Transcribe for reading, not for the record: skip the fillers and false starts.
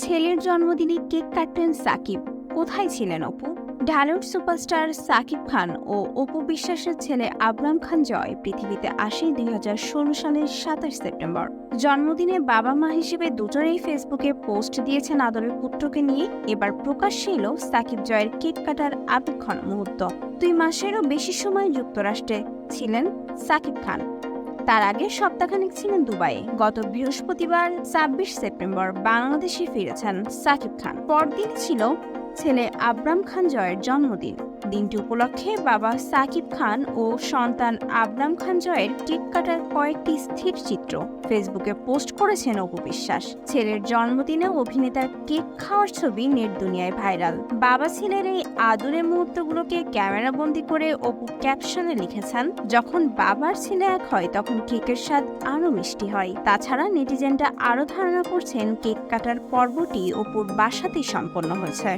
ছেলের জন্মদিনে কেক কাটলেন সাকিব। কোথায় ছিলেন অপু? ঢালিউড সুপারস্টার সাকিব খান ও অপু বিশ্বাসের ছেলে আবরাম খান জয় পৃথিবীতে আসে ২০১৬ সালের ২৭ সেপ্টেম্বর। জন্মদিনে বাবা মা হিসেবে দুজনেই ফেসবুকে পোস্ট দিয়েছেন আদরের পুত্রকে নিয়ে। এবার প্রকাশ্যে এলো সাকিব জয়ের কেক কাটার আবেগঘন মুহূর্ত। ২ মাসেরও বেশি সময় যুক্তরাষ্ট্রে ছিলেন সাকিব খান। তার আগে সপ্তাহখানেক ছিলেন দুবাইয়ে। গত বৃহস্পতিবার ২৬ সেপ্টেম্বর বাংলাদেশে ফিরেছেন সাকিব খান। পরদিন ছিল ছেলে আবরাম খান জয়ের জন্মদিন। দিনটি উপলক্ষে বাবা সাকিব খান ও সন্তান আবরাম খান জয়ের কেক কাটার কয়েকটি স্থির চিত্র ফেসবুকে পোস্ট করেছেন অপু বিশ্বাস। ছেলের জন্মদিনে অভিনেতার কেক খাওয়ার ছবি নেট দুনিয়ায় ভাইরাল। বাবা ছেলের এই আদুরে মুহূর্তগুলোকে ক্যামেরাবন্দি করে অপু ক্যাপশনে লিখেছেন, যখন বাবার ছেলে এক হয় তখন কেকের স্বাদ আরো মিষ্টি হয়। তাছাড়া নেটিজেনরা আরো ধারণা করছেন কেক কাটার পর্বটি অপুর বাসাতেই সম্পন্ন হয়েছে।